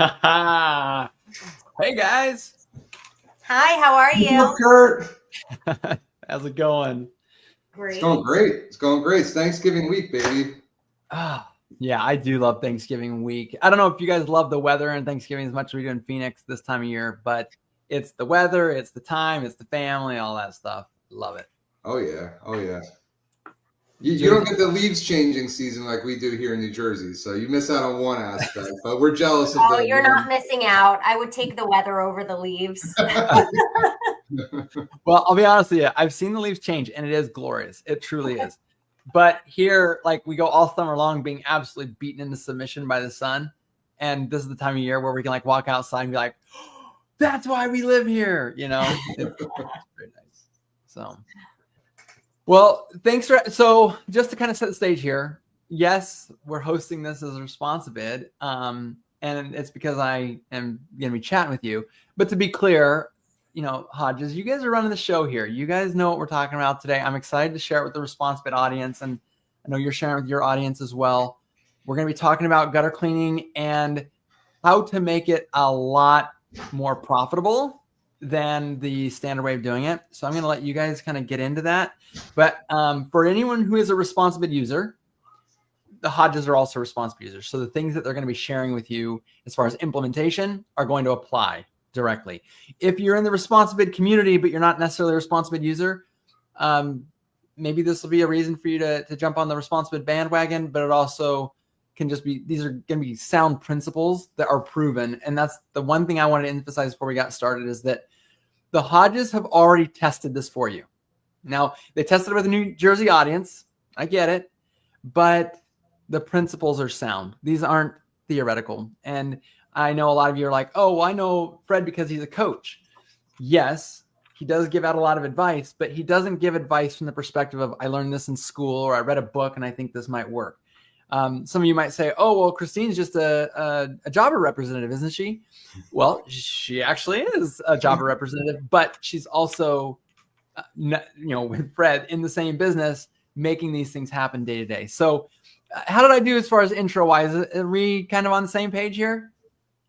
Hey guys. Hi, how are What's up, you? Kurt? How's it going? It's going Great. great. It's going great. It's Thanksgiving week, baby. Ah, yeah, I do love Thanksgiving week. I don't know if you guys love the weather and Thanksgiving as much as we do in Phoenix this time of year, but it's the weather, it's the time, it's the family, all that stuff. Love it. Oh yeah. Oh yeah. You don't Jersey. get the leaves changing season like we do here in New Jersey, so you miss out on one aspect. But we're jealous of Oh, you're not the. missing out. I would take the weather over the leaves. Well, I'll be honest with you. I've seen the leaves change and it is glorious. It truly is. But here, like we go all summer long being absolutely beaten into submission by the sun. And this is the time of year where we can like walk outside and be like, oh, that's why we live here. It's very nice. So, well, thanks for, so just to kind of set the stage here. Yes, we're hosting this as a ResponsiBid. And it's because I am going to be chatting with you. But to be clear, Hodges, you guys are running the show here. You guys know what we're talking about today. I'm excited to share it with the ResponsiBid audience, and I know you're sharing with your audience as well. We're going to be talking about gutter cleaning and how to make it a lot more profitable than the standard way of doing it. So I'm going to let you guys kind of get into that. But for anyone who is a ResponsiBid user, the Hodges are also ResponsiBid users. So the things that they're going to be sharing with you as far as implementation are going to apply directly. If you're in the ResponsiBid community, but you're not necessarily a ResponsiBid user, maybe this will be a reason for you to jump on the ResponsiBid bandwagon, but it also can just be, these are going to be sound principles that are proven. And that's the one thing I wanted to emphasize before we got started is that the Hodges have already tested this for you. Now, they tested it with a New Jersey audience. I get it. But the principles are sound. These aren't theoretical. And I know a lot of you are like, oh, well, I know Fred because he's a coach. Yes, he does give out a lot of advice, but he doesn't give advice from the perspective of I learned this in school or I read a book and I think this might work. Some of you might say, oh, well, Christine's just a jobber representative, isn't she? Well, she actually is a jobber representative, but she's also, with Fred in the same business, making these things happen day to day. So how did I do as far as intro wise? Are we kind of on the same page here?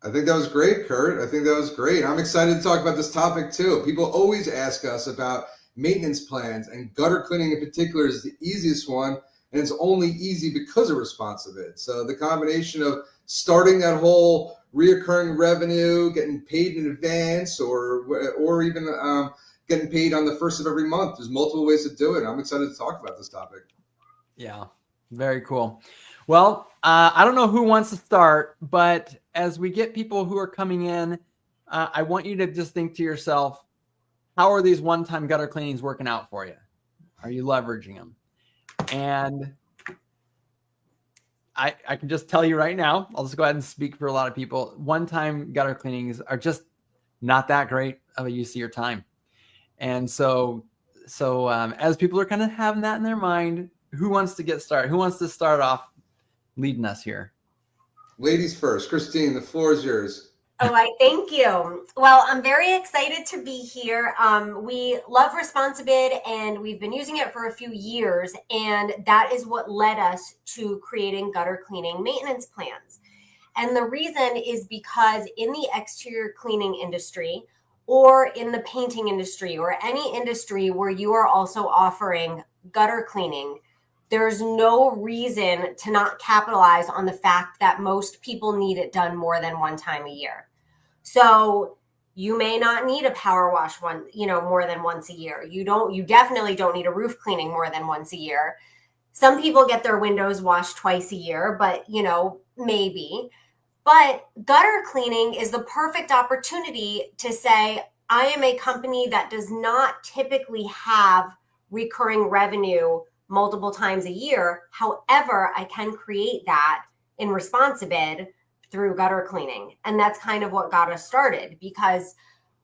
I think that was great, Kurt. I think that was great. I'm excited to talk about this topic too. People always ask us about maintenance plans, and gutter cleaning in particular is the easiest one, and it's only easy because of ResponsiBid. So the combination of starting that whole reoccurring revenue, getting paid in advance, or even getting paid on the first of every month. There's multiple ways to do it. I'm excited to talk about this topic. Yeah, very cool. Well, I don't know who wants to start, but as we get people who are coming in, I want you to just think to yourself, how are these one-time gutter cleanings working out for you? Are you leveraging them? And I can just tell you right now, I'll just go ahead and speak for a lot of people. One-time gutter cleanings are just not that great of a use of your time. And so as people are kind of having that in their mind, who wants to get started? Who wants to start off leading us here? Ladies first. Christine, the floor is yours. All right, thank you. Well, I'm very excited to be here. We love ResponsiBid and we've been using it for a few years, and that is what led us to creating gutter cleaning maintenance plans. And the reason is because in the exterior cleaning industry or in the painting industry or any industry where you are also offering gutter cleaning, there's no reason to not capitalize on the fact that most people need it done more than one time a year. So you may not need a power wash more than once a year. You definitely don't need a roof cleaning more than once a year. Some people get their windows washed twice a year, but maybe. But gutter cleaning is the perfect opportunity to say, I am a company that does not typically have recurring revenue multiple times a year. However, I can create that in ResponsiBid through gutter cleaning. And that's kind of what got us started, because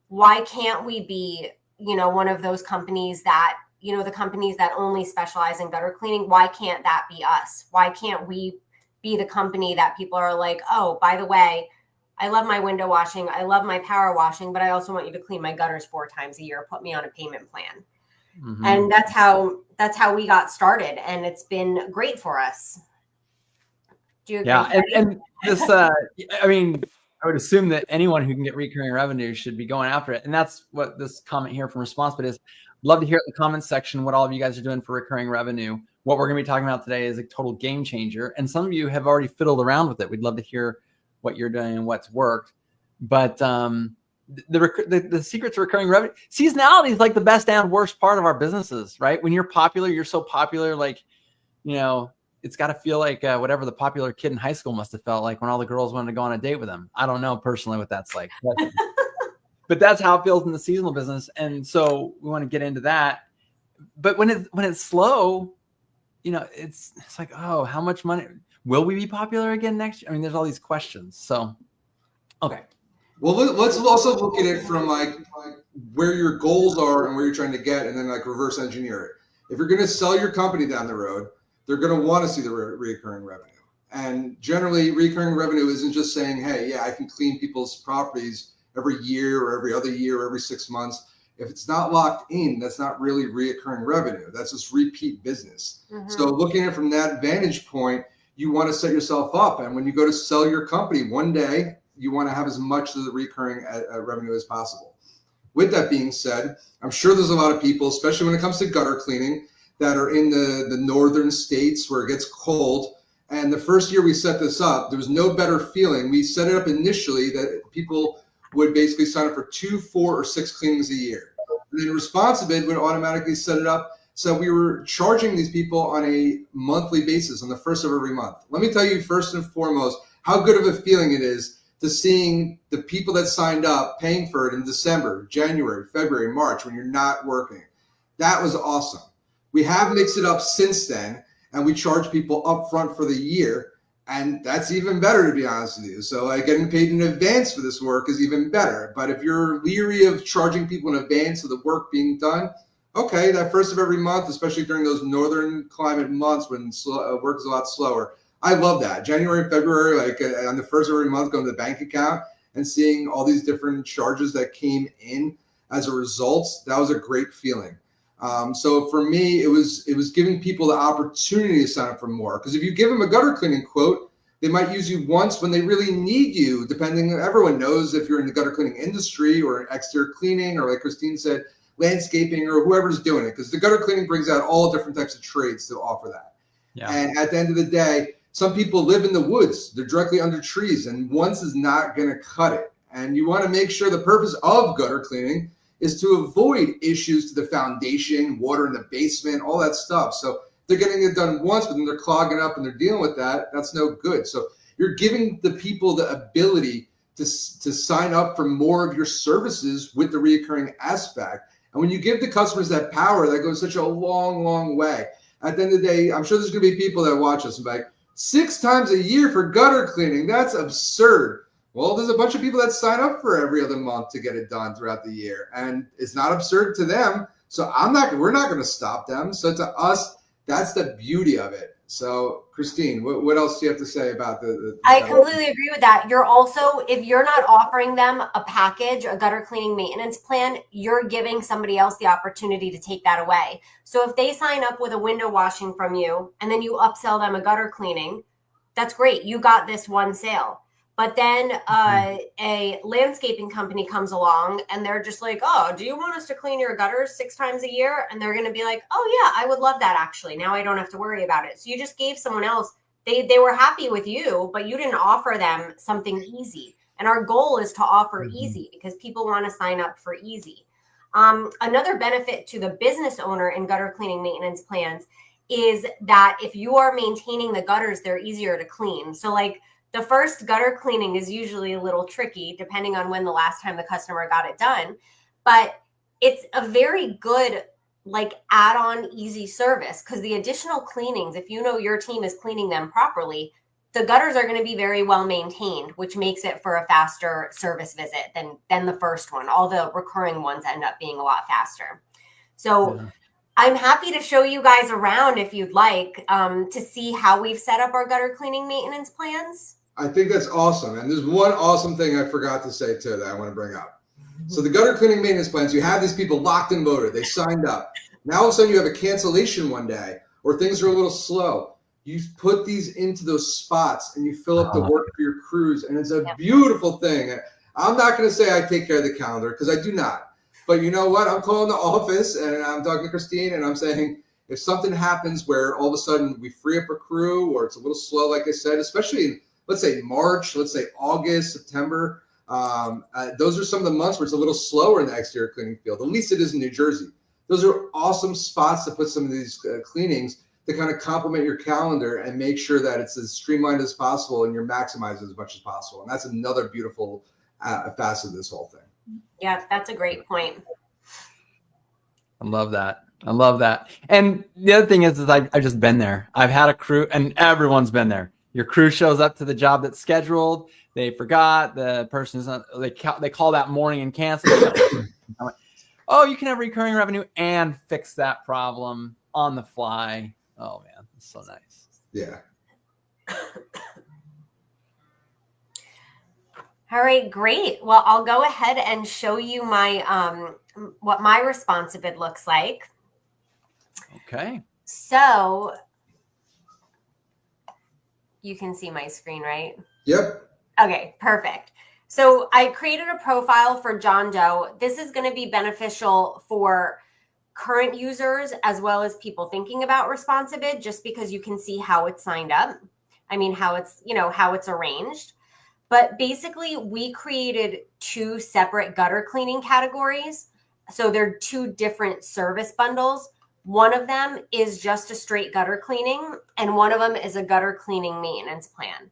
why can't we be, one of those companies that, the companies that only specialize in gutter cleaning? Why can't that be us? Why can't we be the company that people are like, oh, by the way, I love my window washing, I love my power washing, but I also want you to clean my gutters 4 times a year. Put me on a payment plan. Mm-hmm. And that's how we got started, and it's been great for us. Do you agree? Yeah, and this, I would assume that anyone who can get recurring revenue should be going after it. And that's what this comment here from ResponsiBid is. Love to hear in the comments section what all of you guys are doing for recurring revenue. What we're going to be talking about today is a total game changer. And some of you have already fiddled around with it. We'd love to hear what you're doing and what's worked. But the secret to recurring revenue, seasonality is like the best and worst part of our businesses, right? When you're popular, you're so popular, like, you know, it's got to feel like whatever the popular kid in high school must have felt like when all the girls wanted to go on a date with him. I don't know personally what that's like, but that's how it feels in the seasonal business. And so we want to get into that. But when it's slow, you know, it's like, oh, how much money will we be popular again next year? I mean, there's all these questions. So, okay. Well, let's also look at it from like where your goals are and where you're trying to get, and then like reverse engineer it. If you're going to sell your company down the road, they're going to want to see the recurring revenue. And generally, recurring revenue isn't just saying, hey, yeah, I can clean people's properties every year or every other year or every 6 months. If it's not locked in, that's not really recurring revenue. That's just repeat business. Mm-hmm. So looking at it from that vantage point, you want to set yourself up. And when you go to sell your company one day, you want to have as much of the recurring revenue as possible. With that being said, I'm sure there's a lot of people, especially when it comes to gutter cleaning, that are in the northern states where it gets cold. And the first year we set this up, there was no better feeling. We set it up initially that people would basically sign up for 2, 4, or 6 cleanings a year. And then ResponsiBid would automatically set it up. So we were charging these people on a monthly basis on the first of every month. Let me tell you first and foremost how good of a feeling it is to seeing the people that signed up paying for it in December, January, February, March when you're not working. That was awesome. We have mixed it up since then, and we charge people up front for the year, and that's even better, to be honest with you. So getting paid in advance for this work is even better. But if you're leery of charging people in advance of the work being done, okay, that first of every month, especially during those northern climate months when work is a lot slower, I love that. January and February, like on the first of every month, going to the bank account and seeing all these different charges that came in as a result, that was a great feeling. So for me, it was giving people the opportunity to sign up for more. Because if you give them a gutter cleaning quote, they might use you once when they really need you, depending, everyone knows if you're in the gutter cleaning industry or exterior cleaning, or like Christine said, landscaping, or whoever's doing it. Because the gutter cleaning brings out all different types of trades to offer that. Yeah. And at the end of the day, some people live in the woods. They're directly under trees, and once is not going to cut it. And you want to make sure the purpose of gutter cleaning is to avoid issues to the foundation, water in the basement, all that stuff. So they're getting it done once, but then they're clogging up and they're dealing with that. That's no good. So you're giving the people the ability to sign up for more of your services with the reoccurring aspect. And when you give the customers that power, that goes such a long, long way. At the end of the day, I'm sure there's going to be people that watch us and be like, 6 times a year for gutter cleaning, that's absurd. Well, there's a bunch of people that sign up for every other month to get it done throughout the year, and it's not absurd to them. So we're not going to stop them. So to us, that's the beauty of it. So Christine, what else do you have to say about I completely agree with that. You're also, if you're not offering them a package, a gutter cleaning maintenance plan, you're giving somebody else the opportunity to take that away. So if they sign up with a window washing from you and then you upsell them a gutter cleaning, that's great. You got this one sale. But then a landscaping company comes along and they're just like, oh, do you want us to clean your gutters 6 times a year? And they're going to be like, oh, yeah, I would love that, actually. Now I don't have to worry about it. So you just gave someone else. They were happy with you, but you didn't offer them something easy. And our goal is to offer easy because people want to sign up for easy. Another benefit to the business owner in gutter cleaning maintenance plans is that if you are maintaining the gutters, they're easier to clean. So like, the first gutter cleaning is usually a little tricky depending on when the last time the customer got it done, but it's a very good like add-on easy service because the additional cleanings, if you know your team is cleaning them properly, the gutters are going to be very well maintained, which makes it for a faster service visit than the first one. All the recurring ones end up being a lot faster. So yeah. I'm happy to show you guys around if you'd like to see how we've set up our gutter cleaning maintenance plans. I think that's awesome. And there's one awesome thing I forgot to say too that I want to bring up. So the gutter cleaning maintenance plans, you have these people locked and loaded. They signed up. Now all of a sudden you have a cancellation one day or things are a little slow. you put these into those spots and you fill up the work for your crews. And it's a beautiful thing. I'm not going to say I take care of the calendar because I do not. But you know what? I'm calling the office and I'm talking to Christine and I'm saying, if something happens where all of a sudden we free up a crew or it's a little slow, like I said, especially in, let's say March, let's say August, September, those are some of the months where it's a little slower in the exterior cleaning field. At least it is in New Jersey. Those are awesome spots to put some of these cleanings to kind of complement your calendar and make sure that it's as streamlined as possible and you're maximizing as much as possible. And that's another beautiful facet of this whole thing. Yeah, that's a great point. I love that. I love that. And the other thing is I've just been there. I've had a crew, and everyone's been there. Your crew shows up to the job that's scheduled. They forgot, the person is not, they call that morning and cancel. I'm like, oh, you can have recurring revenue and fix that problem on the fly. Oh man, it's so nice. Yeah. All right, great. Well, I'll go ahead and show you my what my responsive bid looks like. Okay. So you can see my screen, right? Yep. Okay, perfect. So I created a profile for John Doe. This is going to be beneficial for current users as well as people thinking about responsive bid, just because you can see how it's signed up. I mean, how it's, how it's arranged. But basically, we created 2 separate gutter cleaning categories. So they're 2 different service bundles. One of them is just a straight gutter cleaning, and one of them is a gutter cleaning maintenance plan.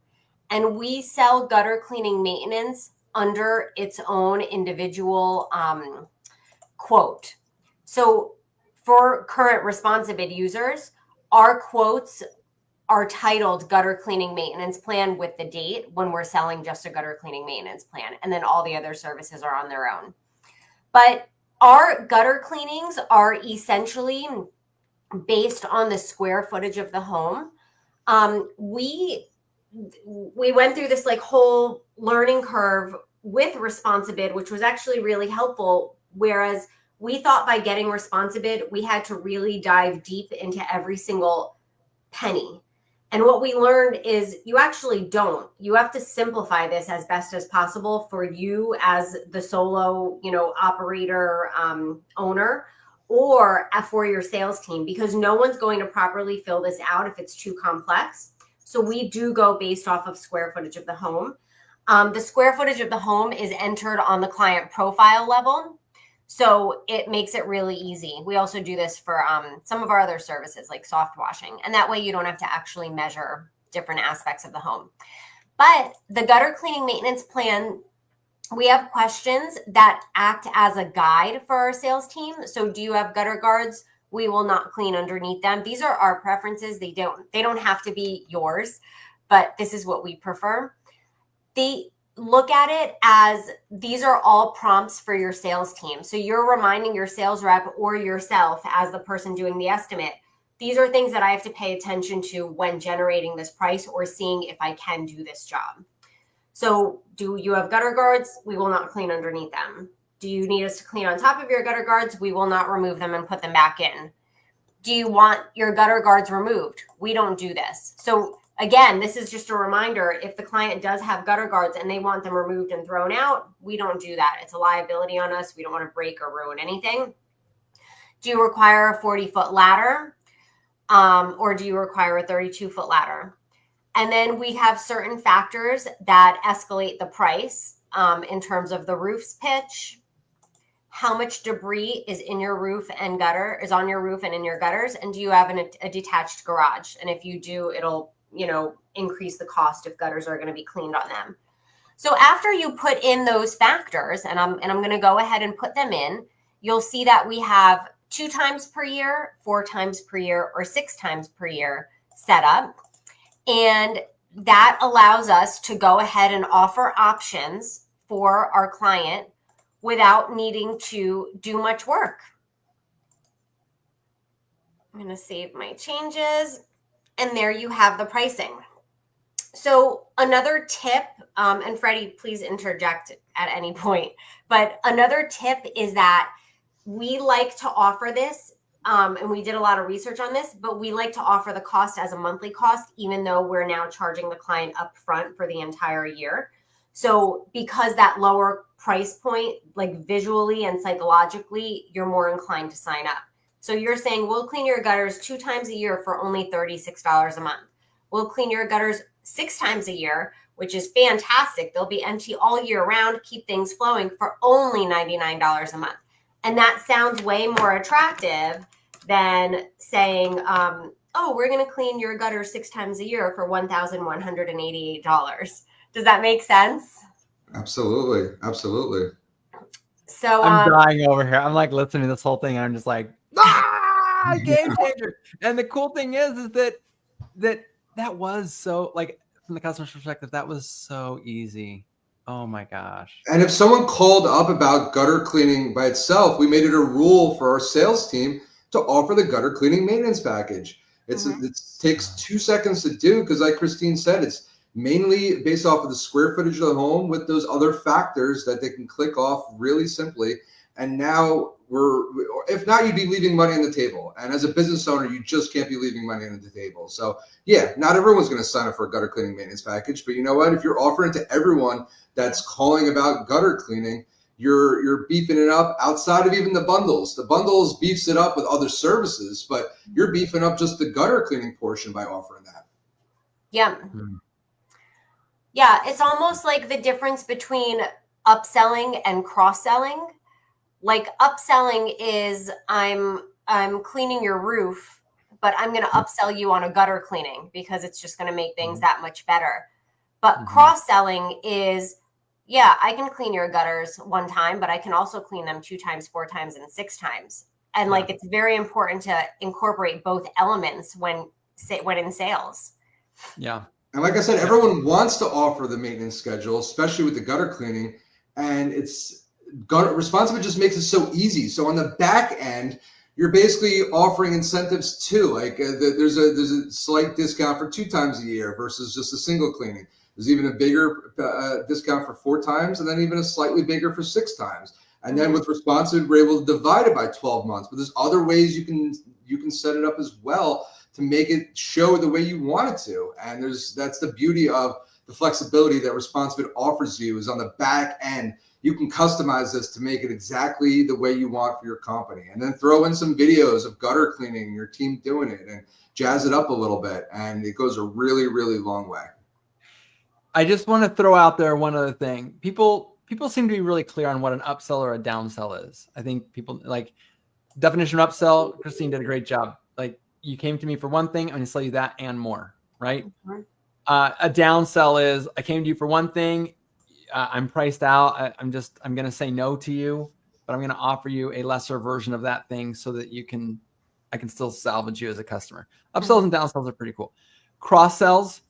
And we sell gutter cleaning maintenance under its own individual quote. So for current responsive bid users, our quotes are titled gutter cleaning maintenance plan with the date when we're selling just a gutter cleaning maintenance plan. And then all the other services are on their own. But our gutter cleanings are essentially based on the square footage of the home. We went through this whole learning curve with responsive bid, which was actually really helpful. Whereas we thought by getting responsive bid, we had to really dive deep into every single penny. And what we learned is you actually don't. You have to simplify this as best as possible for you as the solo, operator, owner, or for your sales team, because no one's going to properly fill this out if it's too complex. So we do go based off of square footage of the home. The square footage of the home is entered on the client profile level. So it makes it really easy. We also do this for some of our other services like soft washing. And that way you don't have to actually measure different aspects of the home. But the gutter cleaning maintenance plan, we have questions that act as a guide for our sales team. So do you have gutter guards? We will not clean underneath them. These are our preferences. They don't have to be yours, but this is what we prefer. They look at it as these are all prompts for your sales team. So you're reminding your sales rep or yourself as the person doing the estimate. These are things that I have to pay attention to when generating this price or seeing if I can do this job. So do you have gutter guards? We will not clean underneath them. Do you need us to clean on top of your gutter guards? We will not remove them and put them back in. Do you want your gutter guards removed? We don't do this. So again, this is just a reminder, if the client does have gutter guards and they want them removed and thrown out, we don't do that. It's a liability on us. We don't want to break or ruin anything. Do you require a 40-foot ladder? Or do you require a 32-foot ladder? And then we have certain factors that escalate the price in terms of the roof's pitch, how much debris is in your roof and gutter, is on your roof and in your gutters, and do you have a detached garage? And if you do, it'll increase the cost if gutters are going to be cleaned on them. So after you put in those factors, and I'm going to go ahead and put them in, you'll see that we have 2 times per year, 4 times per year, or 6 times per year set up. And that allows us to go ahead and offer options for our client without needing to do much work. I'm going to save my changes. And there you have the pricing. So another tip, and Freddie, please interject at any point, but another tip is that we like to offer this and we did a lot of research on this, but we like to offer the cost as a monthly cost, even though we're now charging the client upfront for the entire year. So because that lower price point, like visually and psychologically, you're more inclined to sign up. So you're saying we'll clean your gutters 2 times a year for only $36 a month. We'll clean your gutters 6 times a year, which is fantastic. They'll be empty all year round, keep things flowing for only $99 a month. And that sounds way more attractive than saying, oh, we're going to clean your gutters 6 times a year for $1,188. Does that make sense? Absolutely. Absolutely. So I'm dying over here. I'm like listening to this whole thing and I'm just like, game changer. And the cool thing is that was so, like, from the customer's perspective, that was so easy. Oh my gosh. And if someone called up about gutter cleaning by itself, we made it a rule for our sales team to offer the gutter cleaning maintenance package. It takes 2 seconds to do because, like Christine said, it's mainly based off of the square footage of the home with those other factors that they can click off really simply. And now if not, you'd be leaving money on the table. And as a business owner, you just can't be leaving money on the table. So yeah, not everyone's going to sign up for a gutter cleaning maintenance package, but you know what? If you're offering it to everyone that's calling about gutter cleaning, you're beefing it up outside of even the bundles. The bundles beefs it up with other services, but you're beefing up just the gutter cleaning portion by offering that. Yeah. Yeah, it's almost like the difference between upselling and cross-selling. Like upselling is I'm cleaning your roof, but I'm going to upsell you on a gutter cleaning because it's just going to make things that much better. But cross-selling is, yeah, I can clean your gutters 1 time, but I can also clean them 2 times, 4 times, and 6 times. And like, it's very important to incorporate both elements when in sales. Yeah. And like I said, everyone wants to offer the maintenance schedule, especially with the gutter cleaning. And Responsive just makes it so easy. So on the back end, you're basically offering incentives too. Like there's a slight discount for 2 times a year versus just a single cleaning. There's even a bigger discount for 4 times, and then even a slightly bigger for 6 times. And then with Responsive, we're able to divide it by 12 months. But there's other ways you can set it up as well to make it show the way you want it to. And that's the beauty of the flexibility that Responsive offers you, is on the back end. You can customize this to make it exactly the way you want for your company, and then throw in some videos of gutter cleaning, your team doing it, and jazz it up a little bit. And it goes a really, really long way. I just want to throw out there one other thing. People seem to be really clear on what an upsell or a downsell is. I think people like definition of upsell. Christine did a great job. Like, you came to me for one thing, I'm going to sell you that and more, right? A downsell is I came to you for one thing. I'm priced out. I'm going to say no to you, but I'm going to offer you a lesser version of that thing so that I can still salvage you as a customer. Upsells and downsells are pretty cool. Cross sells,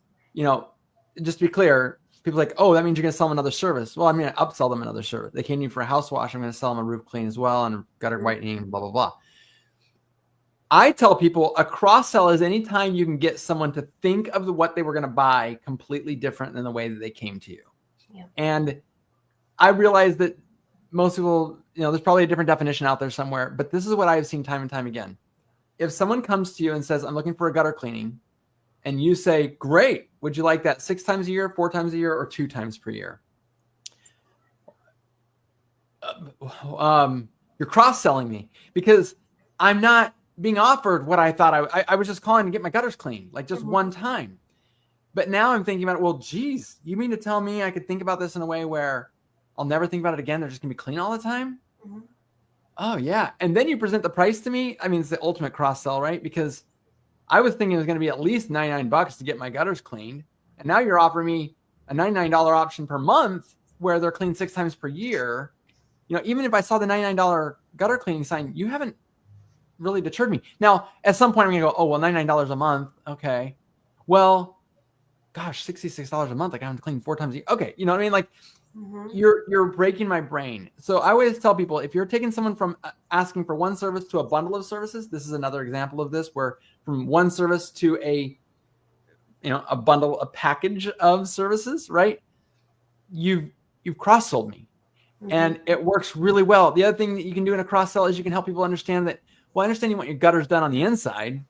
just to be clear, people are like, oh, that means you're going to sell them another service. Well, I'm going to upsell them another service. They came to you for a house wash. I'm going to sell them a roof clean as well, and a gutter whitening, blah, blah, blah. I tell people a cross sell is anytime you can get someone to think of what they were going to buy completely different than the way that they came to you. Yeah. And I realize that most people, there's probably a different definition out there somewhere, but this is what I've seen time and time again. If someone comes to you and says, I'm looking for a gutter cleaning, and you say, great, would you like that 6 times a year, 4 times a year, or 2 times per year? You're cross-selling me, because I'm not being offered what I thought I was just calling to get my gutters cleaned, like just one time. But now I'm thinking about it. Well, geez, you mean to tell me I could think about this in a way where I'll never think about it again? They're just going to be clean all the time? Oh, yeah. And then you present the price to me. I mean, it's the ultimate cross-sell, right? Because I was thinking it was going to be at least $99 to get my gutters cleaned. And now you're offering me a $99 option per month where they're cleaned 6 times per year. Even if I saw the $99 gutter cleaning sign, you haven't really deterred me. Now, at some point, I'm going to go, oh, well, $99 a month. Okay. Well, gosh, $66 a month. Like, I have to clean 4 times a year. Okay. You know what I mean? Like, you're breaking my brain. So I always tell people, if you're taking someone from asking for one service to a bundle of services, this is another example of this, where from one service to a bundle, a package of services, right? You've cross-sold me. And it works really well. The other thing that you can do in a cross-sell is you can help people understand that, well, I understand you want your gutters done on the inside,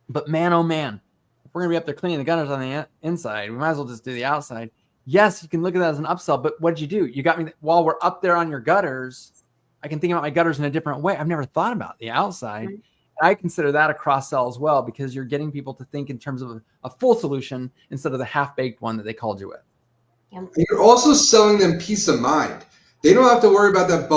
but man, oh man, if we're going to be up there cleaning the gutters on the inside, we might as well just do the outside. Yes, you can look at that as an upsell, but what did you do? You got me while we're up there on your gutters. I can think about my gutters in a different way. I've never thought about the outside. Right. I consider that a cross sell as well, because you're getting people to think in terms of a full solution instead of the half-baked one that they called you with. Yep. And you're also selling them peace of mind. They don't have to worry about that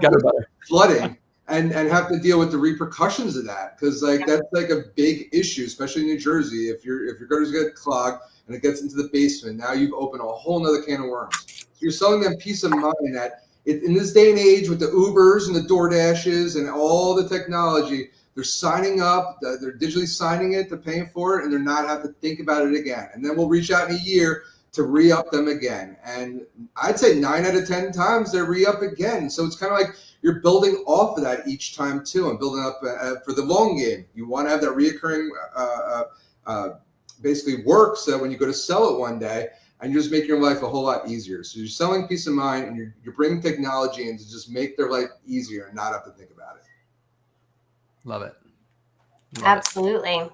Gutter butter. flooding and have to deal with the repercussions of that, because like that's like a big issue, especially in New Jersey. If your gutters get clogged and it gets into the basement, now you've opened a whole nother can of worms. So you're selling them peace of mind that in this day and age with the Ubers and the DoorDashes and all the technology, they're signing up, they're digitally signing it, they're paying for it, and they're not have to think about it again. And then we'll reach out in a year to re-up them again. And I'd say 9 out of 10 times they're re-up again. So it's kind of like you're building off of that each time too, and building up for the long game. You want to have that reoccurring basically work, so that when you go to sell it one day, and you're just making your life a whole lot easier. So you're selling peace of mind, and you're bringing technology in to just make their life easier and not have to think about it. Love it. Absolutely.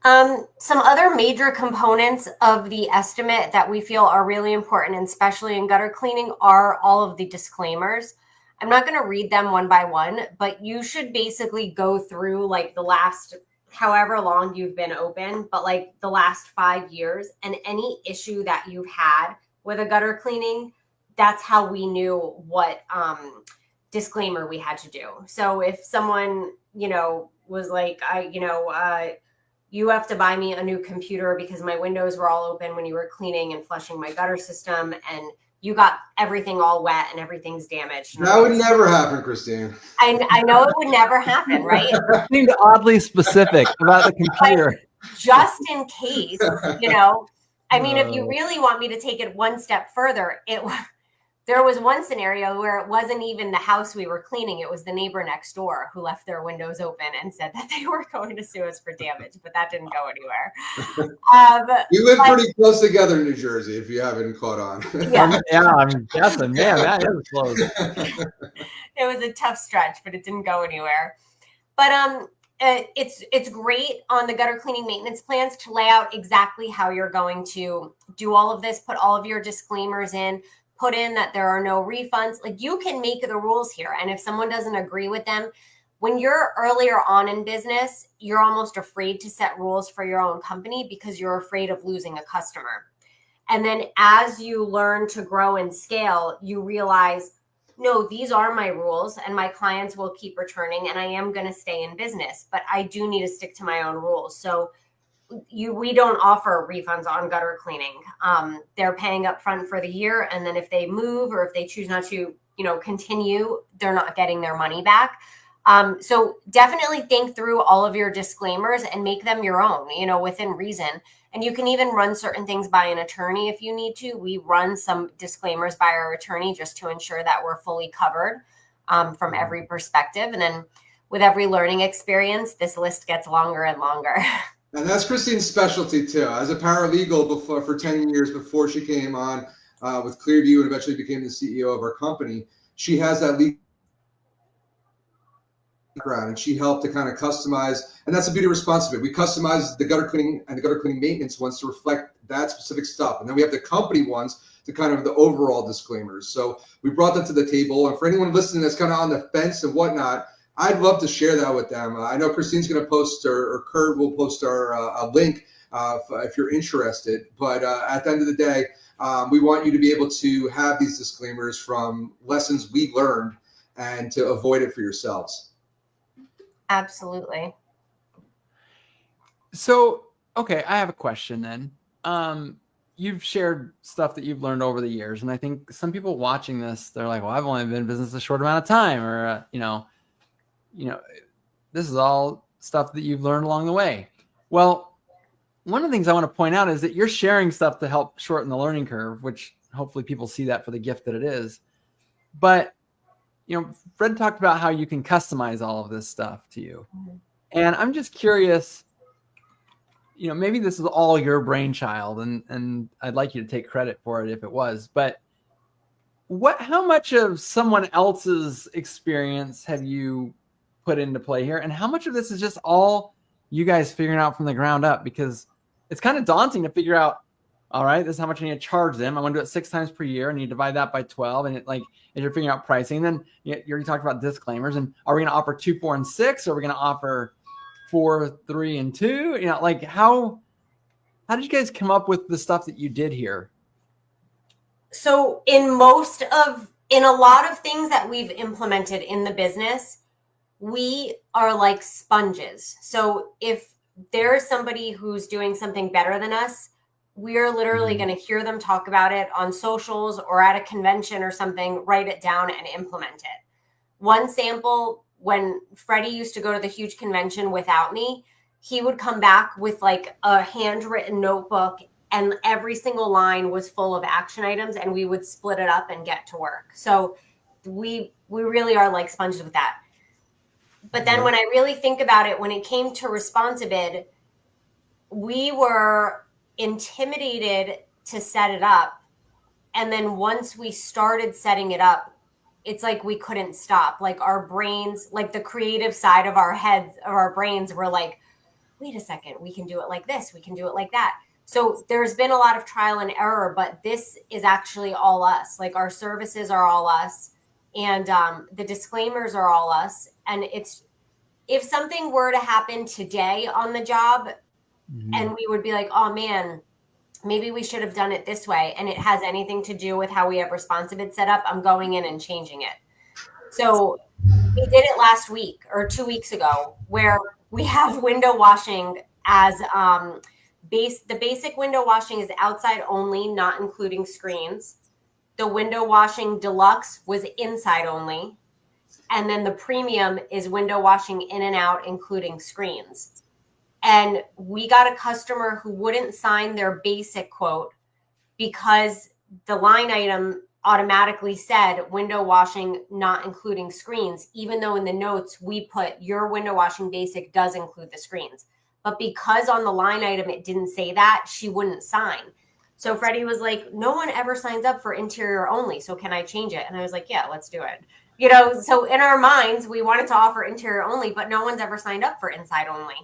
Some other major components of the estimate that we feel are really important, and especially in gutter cleaning, are all of the disclaimers. I'm not going to read them one by one, but you should basically go through like the last however long you've been open, but like the last 5 years, and any issue that you've had with a gutter cleaning, that's how we knew what disclaimer we had to do. So if someone, was like, you have to buy me a new computer because my windows were all open when you were cleaning and flushing my gutter system, and you got everything all wet and everything's damaged. That would never happen, Christine. I know it would never happen, right? You seemed oddly specific about the computer. Like, just in case, I mean, if you really want me to take it one step further, there was one scenario where it wasn't even the house we were cleaning. It was the neighbor next door who left their windows open and said that they were going to sue us for damage, but that didn't go anywhere. You live pretty close together in New Jersey, if you haven't caught on. Yeah, I'm guessing. Man, that is close. It was a tough stretch, but it didn't go anywhere. But it's great on the gutter cleaning maintenance plans to lay out exactly how you're going to do all of this, put all of your disclaimers in, put in that there are no refunds. Like, you can make the rules here. And if someone doesn't agree with them, when you're earlier on in business, you're almost afraid to set rules for your own company because you're afraid of losing a customer. And then as you learn to grow and scale, you realize, no, these are my rules and my clients will keep returning and I am going to stay in business, but I do need to stick to my own rules. So we don't offer refunds on gutter cleaning. They're paying up front for the year. And then if they move or if they choose not to, continue, they're not getting their money back. So definitely think through all of your disclaimers and make them your own, within reason. And you can even run certain things by an attorney if you need to. We run some disclaimers by our attorney just to ensure that we're fully covered from every perspective. And then with every learning experience, this list gets longer and longer. And that's Christine's specialty too. As a paralegal for 10 years before she came on with Clearview and eventually became the CEO of our company, she has that legal background, and she helped to kind of customize. And that's the beauty of responsibility. We customize the gutter cleaning and the gutter cleaning maintenance ones to reflect that specific stuff. And then we have the company ones to kind of the overall disclaimers. So we brought that to the table. And for anyone listening that's kind of on the fence and whatnot, I'd love to share that with them. I know Christine's going to post, or Kurt will post a link if you're interested. But at the end of the day, we want you to be able to have these disclaimers from lessons we learned and to avoid it for yourselves. Absolutely. So, okay, I have a question then. You've shared stuff that you've learned over the years. And I think some people watching this, they're like, well, I've only been in business a short amount of time, or, this is all stuff that you've learned along the way. Well, one of the things I want to point out is that you're sharing stuff to help shorten the learning curve, which hopefully people see that for the gift that it is. But, Fred talked about how you can customize all of this stuff to you. And I'm just curious, maybe this is all your brainchild, and I'd like you to take credit for it if it was, but how much of someone else's experience have you put into play here? And how much of this is just all you guys figuring out from the ground up? Because it's kind of daunting to figure out, all right, this is how much I need to charge them. I want to do it 6 times per year, and you divide that by 12. And as you're figuring out pricing, then you already talked about disclaimers. And are we going to offer 2, 4, and 6? Or are we going to offer 4, 3, and 2? How did you guys come up with the stuff that you did here? So in a lot of things that we've implemented in the business, we are like sponges. So if there's somebody who's doing something better than us, we're literally going to hear them talk about it on socials or at a convention or something, write it down and implement it. One sample, when Freddie used to go to the huge convention without me, he would come back with like a handwritten notebook, and every single line was full of action items, and we would split it up and get to work. So we really are like sponges with that. But then when I really think about it, when it came to ResponsiBid, we were intimidated to set it up. And then once we started setting it up, it's like we couldn't stop. Like our brains, like the creative side of our heads, of our brains were like, wait a second, we can do it like this, we can do it like that. So there's been a lot of trial and error, but this is actually all us. Like our services are all us, and the disclaimers are all us. And if something were to happen today on the job, and we would be like, oh man, maybe we should have done it this way, and it has anything to do with how we have ResponsiBid set up, I'm going in and changing it. So we did it last week or 2 weeks ago, where we have window washing as the basic window washing is outside only, not including screens. The window washing deluxe was inside only. And then the premium is window washing in and out, including screens. And we got a customer who wouldn't sign their basic quote because the line item automatically said window washing, not including screens, even though in the notes we put your window washing basic does include the screens. But because on the line item it didn't say that, she wouldn't sign. So Freddie was like, no one ever signs up for interior only, so can I change it? And I was like, yeah, let's do it. So in our minds, we wanted to offer interior only, but no one's ever signed up for inside only.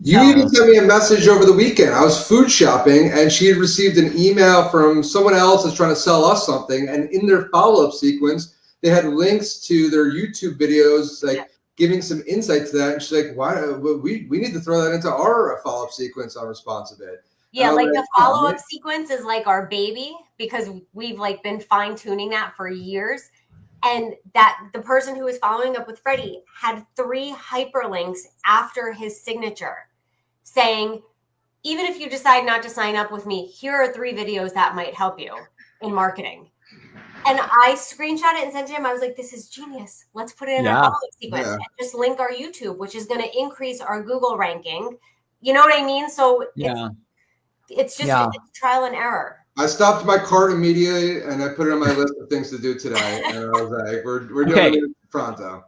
You even sent me a message over the weekend. I was food shopping, and she had received an email from someone else that's trying to sell us something. And in their follow-up sequence, they had links to their YouTube videos, giving some insight to that. And she's like, "Why? We need to throw that into our follow-up sequence on ResponsiBid." Yeah, like the follow-up sequence is like our baby, because we've been fine-tuning that for years. And that the person who was following up with Freddie had 3 hyperlinks after his signature saying, even if you decide not to sign up with me, here are 3 videos that might help you in marketing. And I screenshot it and sent it to him. I was like, this is genius. Let's put it in our follow-up sequence and just link our YouTube, which is going to increase our Google ranking. You know what I mean? So it's just it's trial and error. I stopped my cart immediately, and I put it on my list of things to do today. And I was like, we're doing it pronto.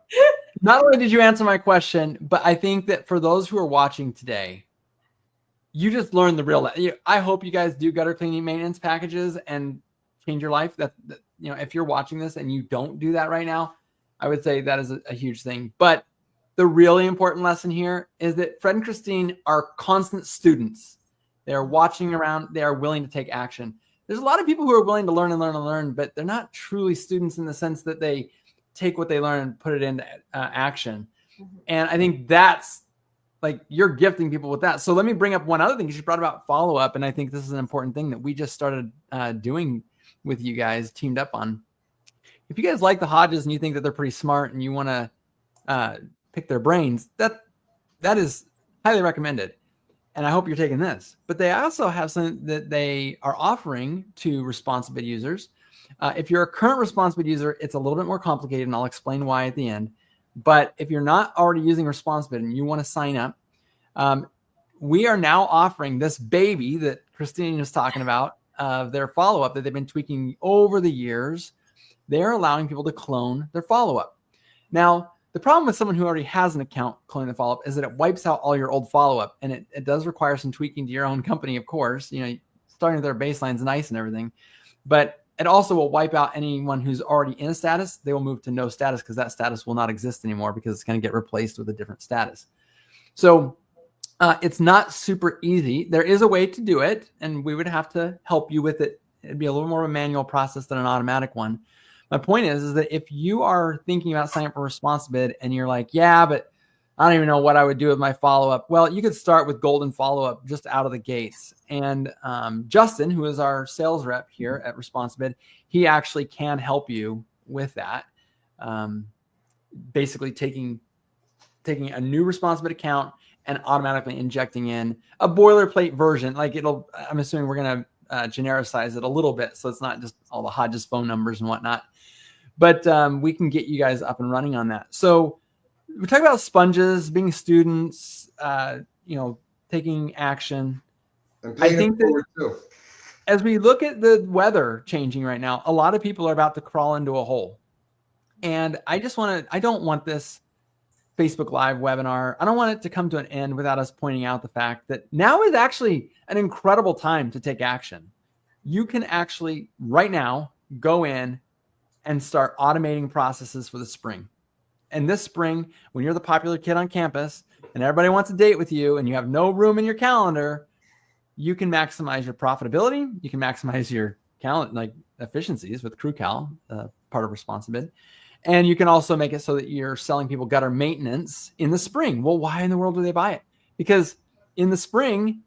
Not only did you answer my question, but I think that for those who are watching today, you just learned the real. I hope you guys do gutter cleaning maintenance packages and change your life. That if you're watching this and you don't do that right now, I would say that is a huge thing. But the really important lesson here is that Fred and Christine are constant students. They are watching around. They are willing to take action. There's a lot of people who are willing to learn and learn and learn, but they're not truly students in the sense that they take what they learn and put it into action. And I think that's you're gifting people with that. So let me bring up one other thing. You brought about follow-up, and I think this is an important thing that we just started doing with you guys, teamed up on. If you guys like the Hodges and you think that they're pretty smart and you want to pick their brains, that is highly recommended. And I hope you're taking this. But they also have something that they are offering to ResponsiBid users. If you're a current ResponsiBid user, it's a little bit more complicated, and I'll explain why at the end. But if you're not already using ResponsiBid and you want to sign up, we are now offering this baby that Christine was talking about, their follow-up that they've been tweaking over the years. They're allowing people to clone their follow-up. Now, the problem with someone who already has an account cloning the follow-up is that it wipes out all your old follow-up, and it does require some tweaking to your own company, of course. Starting with their baseline is nice and everything. But It also will wipe out anyone who's already in a status. They will move to no status because that status will not exist anymore because it's going to get replaced with a different status. So it's not super easy. There is a way to do it, and we would have to help you with it. It'd be a little more of a manual process than an automatic one. My point is that if you are thinking about signing up for ResponsiBid and you're like, yeah, but I don't even know what I would do with my follow-up. Well, you could start with golden follow-up just out of the gates. And Justin, who is our sales rep here at ResponsiBid, he actually can help you with that. Basically taking a new ResponsiBid account and automatically injecting in a boilerplate version. Like I'm assuming we're going to genericize it a little bit. So it's not just all the Hodge's phone numbers and whatnot, but we can get you guys up and running on that. So we talk about sponges, being students, taking action. And I think that too. As we look at the weather changing right now, a lot of people are about to crawl into a hole. And I don't want this Facebook Live webinar, I don't want it to come to an end without us pointing out the fact that now is actually an incredible time to take action. You can actually right now go in and start automating processes for the spring. And this spring, when you're the popular kid on campus and everybody wants a date with you and you have no room in your calendar, you can maximize your profitability. You can maximize your calendar efficiencies with CrewCal, part of ResponsiBid. And you can also make it so that you're selling people gutter maintenance in the spring. Well, why in the world do they buy it? Because in the spring,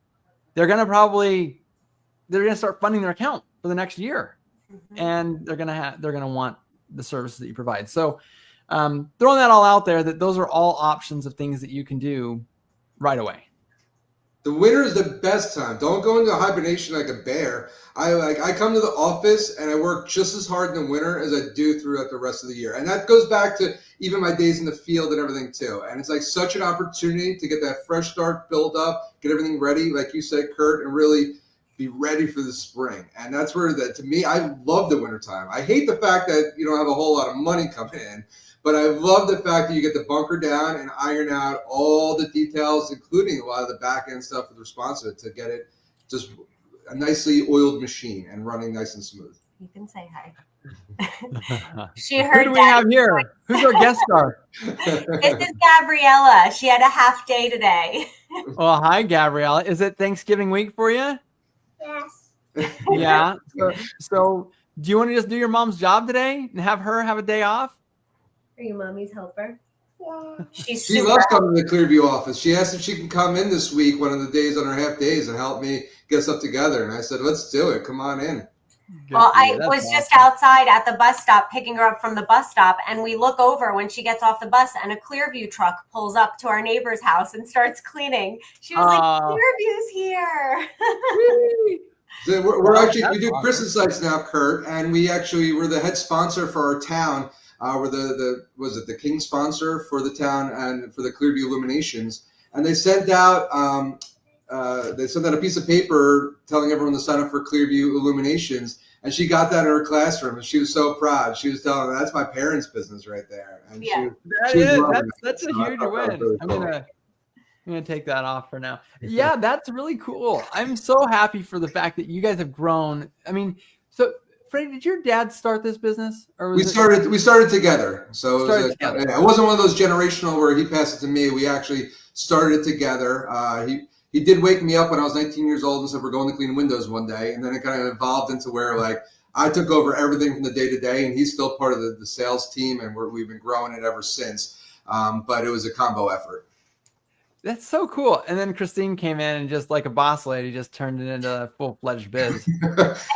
they're going to start funding their account for the next year. Mm-hmm. And they're going to want the services that you provide. So throwing that all out there, that those are all options of things that you can do right away. The winter is the best time. Don't go into hibernation like a bear. I come to the office and I work just as hard in the winter as I do throughout the rest of the year. And that goes back to even my days in the field and everything too. And it's like such an opportunity to get that fresh start built up, get everything ready, like you said, Kurt, and really be ready for the spring. And that's where to me, I love the wintertime. I hate the fact that you don't have a whole lot of money coming in. But I love the fact that you get to bunker down and iron out all the details, including a lot of the back end stuff with ResponsiBid to get it just a nicely oiled machine and running nice and smooth. You can say hi. She heard. Who do we have here? Who's our guest star? This is Gabriella. She had a half day today. Well, hi, Gabriella. Is it Thanksgiving week for you? Yes. Yeah. So do you want to just do your mom's job today and have her have a day off? Are you mommy's helper? Yeah. She loves coming to the Clearview office. She asked if she can come in this week, one of the days on her half days, and help me get stuff together. And I said, let's do it. Come on in. Well, I was just outside at the bus stop picking her up from the bus stop, and we look over when she gets off the bus, and a Clearview truck pulls up to our neighbor's house and starts cleaning. She was like, Clearview's here. So we do Christmas lights now, Kurt, and we're the head sponsor for our town. We're the king sponsor for the town and for the Clearview Illuminations, and they sent out a piece of paper telling everyone to sign up for Clearview Illuminations, and she got that in her classroom, and she was so proud. She was telling them, "That's my parents' business right there." And yeah, that's a huge win. Really cool. I'm gonna take that off for now. Yeah, that's really cool. I'm so happy for the fact that you guys have grown. I mean, so. Freddie, did your dad start this business, or we started together? So it wasn't one of those generational where he passed it to me. We actually started it together. He did wake me up when I was 19 years old and said we're going to clean windows one day, and then it kind of evolved into where I took over everything from the day to day, and he's still part of the sales team, and we've been growing it ever since. But it was a combo effort. That's so cool. And then Christine came in and just like a boss lady, just turned it into a full-fledged biz.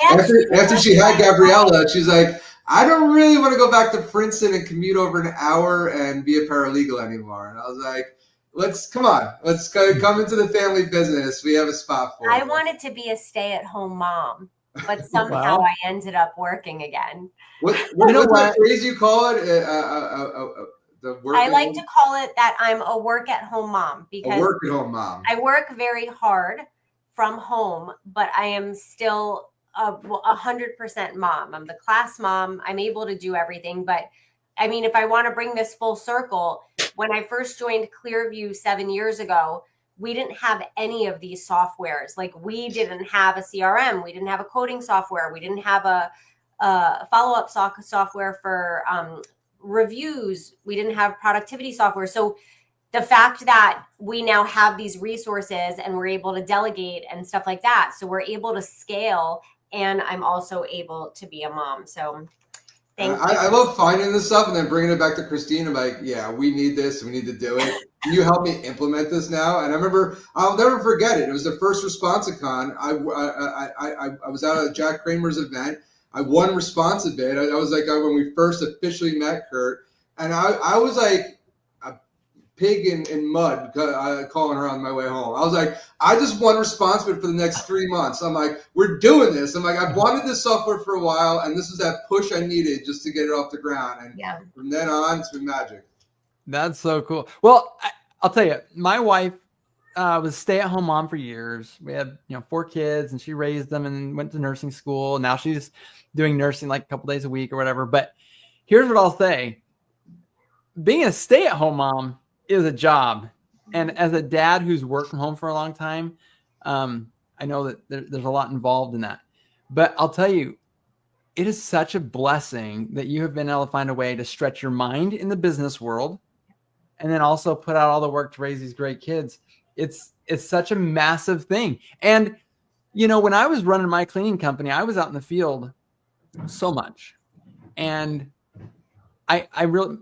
after she had Gabriella, she's like, I don't really want to go back to Princeton and commute over an hour and be a paralegal anymore. And I was like, let's come into the family business. We have a spot for you. I wanted to be a stay-at-home mom, but somehow I ended up working again. What's that phrase you call it? I like to call it that I'm a work-at-home mom because I work very hard from home, but I am still 100% mom. I'm the class mom. I'm able to do everything. But I mean, if I want to bring this full circle, when I first joined Clearview 7 years ago, we didn't have any of these softwares. Like we didn't have a CRM. We didn't have a coding software. We didn't have a follow-up software for reviews. We didn't have productivity software. So the fact that we now have these resources and we're able to delegate and stuff like that, so we're able to scale, and I'm also able to be a mom. So thank you. I love finding this stuff and then bringing it back to Christine. I'm like, yeah, we need this. We need to do it. Can you help me implement this now? And I remember, I'll never forget it. It was the first Responsicon. I was out at Jack Kramer's event. I won Responsibid. I was like when we first officially met, Kurt. And I was like a pig in mud calling her on my way home. I was like, I just won Responsibid for the next 3 months. I'm like, we're doing this. I'm like, I've wanted this software for a while, and this is that push I needed just to get it off the ground. And from then on, it's been magic. That's so cool. Well, I'll tell you, my wife was a stay-at-home mom for years. We had 4 kids, and she raised them and went to nursing school. Now she's doing nursing like a couple days a week or whatever. But here's what I'll say. Being a stay-at-home mom is a job. And as a dad who's worked from home for a long time, I know that there's a lot involved in that. But I'll tell you, it is such a blessing that you have been able to find a way to stretch your mind in the business world and then also put out all the work to raise these great kids. It's such a massive thing. And, when I was running my cleaning company, I was out in the field so much. And I really,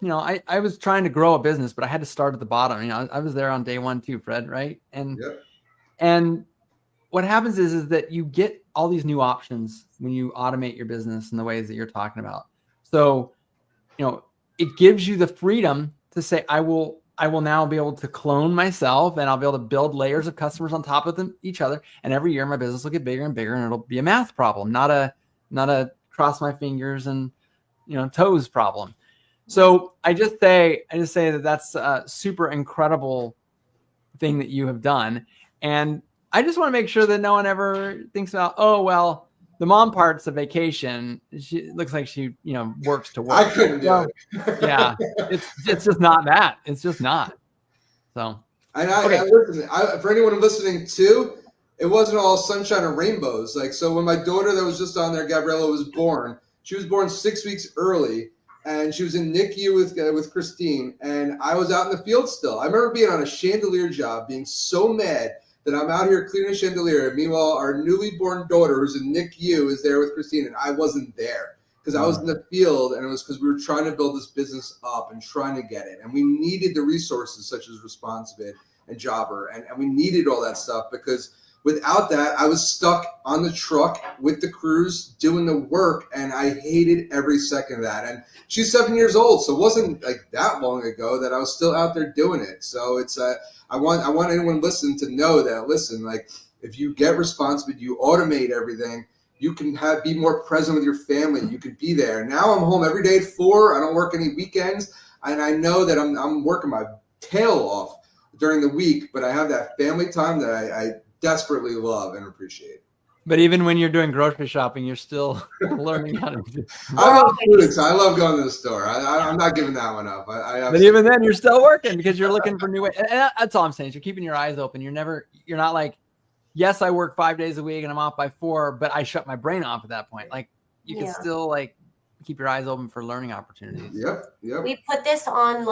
I was trying to grow a business, but I had to start at the bottom. I was there on day one too, Fred, right? And what happens is that you get all these new options when you automate your business in the ways that you're talking about. So, it gives you the freedom to say, I will now be able to clone myself, and I'll be able to build layers of customers on top of each other. And every year my business will get bigger and bigger, and it'll be a math problem, not a cross my fingers and, toes problem. So I just say that that's a super incredible thing that you have done. And I just want to make sure that no one ever thinks about, oh, well, the mom part's a vacation. She looks like she, works to work. I couldn't do it. Yeah. It's just not that. It's just not. So. And listen, for anyone listening too, it wasn't all sunshine and rainbows. Like, so when my daughter that was just on there, Gabriella, was born, she was born 6 weeks early, and she was in NICU with Christine, and I was out in the field still. I remember being on a chandelier job, being so mad that I'm out here cleaning a chandelier. Meanwhile, our newly born daughter, who's in NICU, is there with Christine, and I wasn't there because I was in the field, and it was because we were trying to build this business up and trying to get it. And we needed the resources such as Responsibid and Jobber, and we needed all that stuff because without that, I was stuck on the truck with the crews doing the work, and I hated every second of that. And she's 7 years old, so it wasn't like that long ago that I was still out there doing it. So it's I want anyone listening to know that, listen, like if you get Responsibid, you automate everything, you can be more present with your family. You could be there. Now I'm home every day at 4. I don't work any weekends, and I know that I'm working my tail off during the week, but I have that family time that I desperately love and appreciate. But even when you're doing grocery shopping, you're still learning how to do it. I love food, so I love going to the store. I'm not giving that one up. But even then, you're still working because you're looking for new ways. And that's all I'm saying. Is you're keeping your eyes open. You're not like, yes, I work 5 days a week and I'm off by 4, but I shut my brain off at that point. Like you can still like keep your eyes open for learning opportunities. Yep. We put this on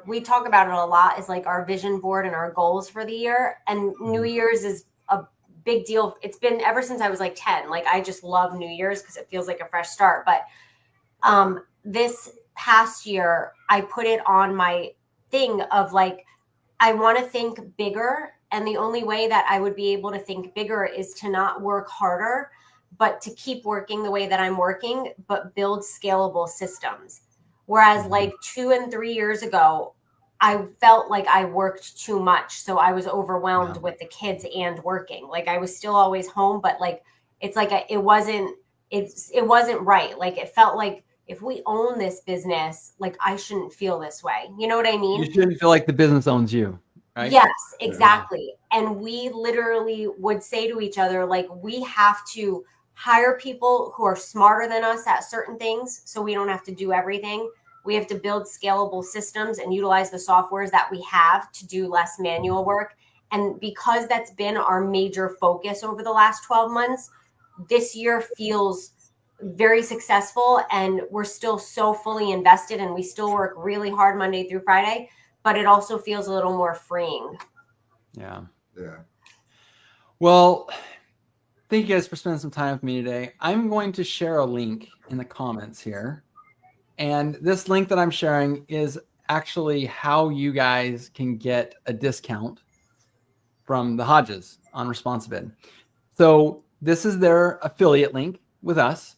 we talk about it a lot, is like our vision board and our goals for the year. And New Year's is a big deal. It's been ever since I was like 10. Like I just love New Year's because it feels like a fresh start. But this past year, I put it on my thing of like, I want to think bigger. And the only way that I would be able to think bigger is to not work harder, but to keep working the way that I'm working, but build scalable systems. Whereas like 2 and 3 years ago, I felt like I worked too much. So I was overwhelmed with the kids and working. Like I was still always home, but like, it's like, it wasn't right. Like it felt like if we own this business, like I shouldn't feel this way. You know what I mean? You shouldn't feel like the business owns you. Right? Yes, exactly. And we literally would say to each other, like, we have to hire people who are smarter than us at certain things so we don't have to do everything. We have to build scalable systems and utilize the softwares that we have to do less manual work. And because that's been our major focus over the last 12 months, this year feels very successful, and we're still so fully invested, and we still work really hard Monday through Friday, but it also feels a little more freeing. Yeah. Yeah. Well, thank you guys for spending some time with me today. I'm going to share a link in the comments here. And this link that I'm sharing is actually how you guys can get a discount from the Hodges on ResponsiBid. So this is their affiliate link with us.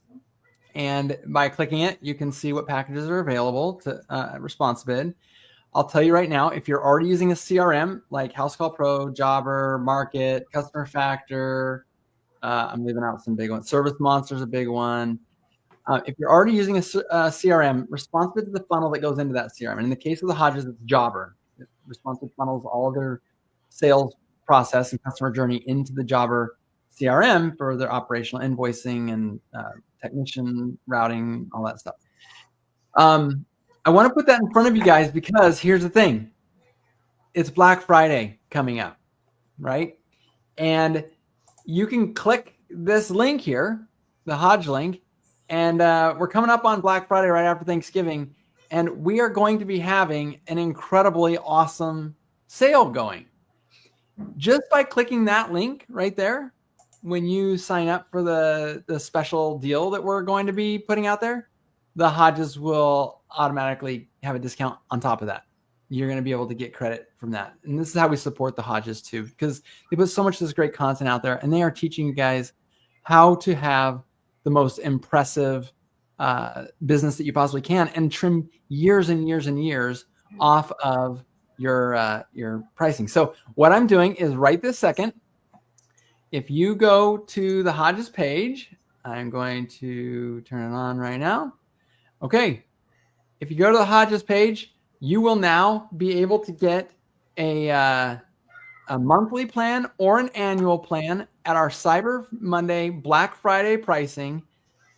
And by clicking it, you can see what packages are available to ResponsiBid. I'll tell you right now, if you're already using a CRM like House Call Pro, Jobber, Market, Customer Factor, I'm leaving out some big ones. Service Monster is a big one. If you're already using a CRM, ResponsiBid is the funnel that goes into that CRM. And in the case of the Hodges, it's Jobber. ResponsiBid funnels all of their sales process and customer journey into the Jobber CRM for their operational invoicing and technician routing, all that stuff. I want to put that in front of you guys because here's the thing. It's Black Friday coming up, right? And you can click this link here, the Hodge link, and we're coming up on Black Friday right after Thanksgiving, and we are going to be having an incredibly awesome sale going. Just by clicking that link right there, when you sign up for the special deal that we're going to be putting out there, the Hodges will automatically have a discount on top of that. You're going to be able to get credit from that. And this is how we support the Hodges too, because they put so much of this great content out there, and they are teaching you guys how to have the most impressive business that you possibly can and trim years and years and years off of your pricing. So what I'm doing is right this second, if you go to the Hodges page, I'm going to turn it on right now. Okay. If you go to the Hodges page, you will now be able to get a monthly plan or an annual plan at our Cyber Monday Black Friday pricing,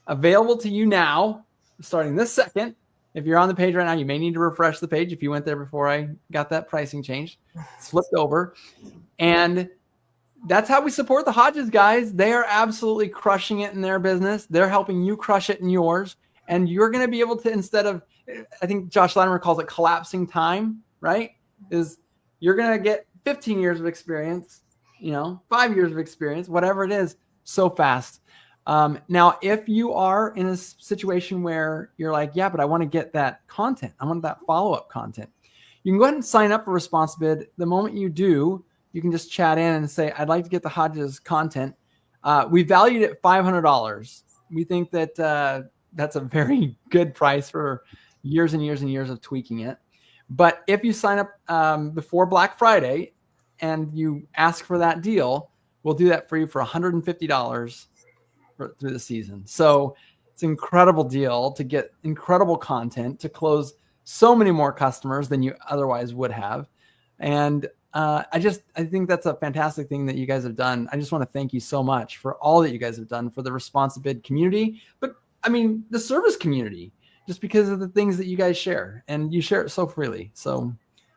available to you now, starting this second. If you're on the page right now, you may need to refresh the page if you went there before I got that pricing changed. It's flipped over. And that's how we support the Hodges, guys. They are absolutely crushing it in their business. They're helping you crush it in yours. And you're going to be able to, instead of, I think Josh Latimer calls it collapsing time, right? Is you're going to get 15 years of experience, 5 years of experience, whatever it is, so fast. Now, if you are in a situation where you're like, yeah, but I want to get that content, I want that follow-up content, you can go ahead and sign up for ResponsiBid. The moment you do, you can just chat in and say, I'd like to get the Hodges content. We valued it $500. We think that that's a very good price for years and years and years of tweaking it. But if you sign up before Black Friday and you ask for that deal, we'll do that for you for $150 through the season. So it's an incredible deal to get incredible content, to close so many more customers than you otherwise would have. And I think that's a fantastic thing that you guys have done. I just want to thank you so much for all that you guys have done for the ResponsiBid community, but I mean, the service community, just because of the things that you guys share, and you share it so freely. So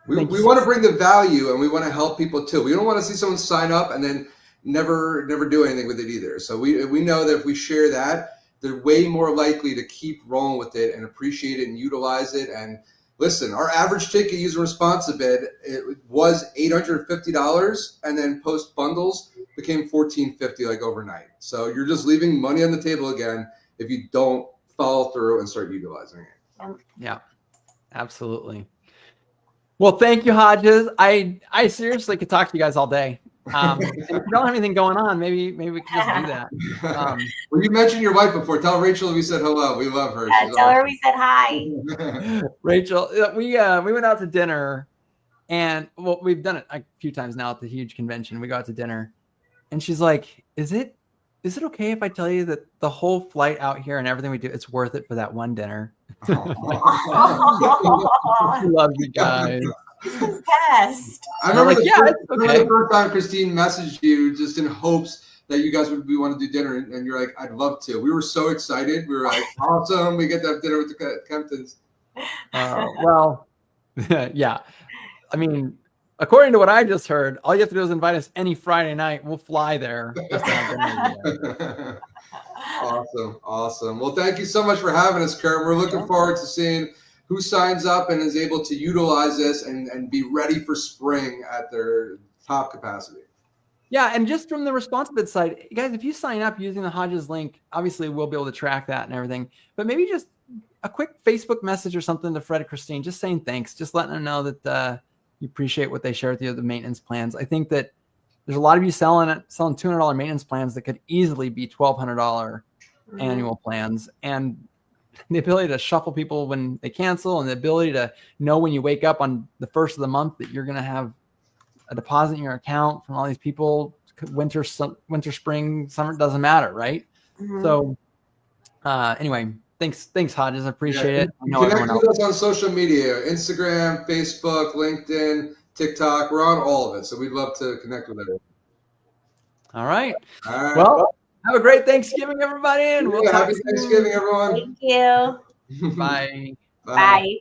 we want to bring the value, and we want to help people too. We don't want to see someone sign up and then never do anything with it either. So we know that if we share that, they're way more likely to keep rolling with it and appreciate it and utilize it. And listen, our average ticket using ResponsiBid, it was $850, and then post bundles became $1,450 like overnight. So you're just leaving money on the table again if you don't follow through and start utilizing it. Yeah, absolutely. Well, thank you, Hodges. I seriously could talk to you guys all day. And if you don't have anything going on, maybe we can just do that. Well, you mentioned your wife before. Tell Rachel we said hello. We love her. Yeah, tell her we said hi. Rachel, we went out to dinner, and well, we've done it a few times now at the huge convention. We go out to dinner, and she's like, "Is it okay if I tell you that the whole flight out here and everything we do, it's worth it for that one dinner?" Love you guys. It's the best. I remember the first time Christine messaged you just in hopes that you guys would want to do dinner, and you're like, I'd love to. We were so excited. We were like, awesome. We get to have dinner with the Kemptons. Well, yeah. I mean, according to what I just heard, all you have to do is invite us any Friday night. We'll fly there. Just to have dinner. Awesome. Well, thank you so much for having us, Kurt. We're looking forward to seeing who signs up and is able to utilize this and be ready for spring at their top capacity. Yeah, and just from the ResponsiBid side, guys, if you sign up using the Hodges link, obviously we'll be able to track that and everything. But maybe just a quick Facebook message or something to Fred and Christine, just saying thanks, just letting them know that you appreciate what they share with you, the maintenance plans. I think that there's a lot of you selling $200 maintenance plans that could easily be $1,200 annual plans, and the ability to shuffle people when they cancel, and the ability to know when you wake up on the first of the month that you're going to have a deposit in your account from all these people, winter, spring, summer, doesn't matter, right? So anyway, thanks Hodges, I appreciate it. Connect with us on social media, Instagram, Facebook, LinkedIn, TikTok. We're on all of it, so we'd love to connect with everyone. All right. Well, have a great Thanksgiving, everybody, and we'll talk happy Thanksgiving, everyone. Thank you. Bye. Bye.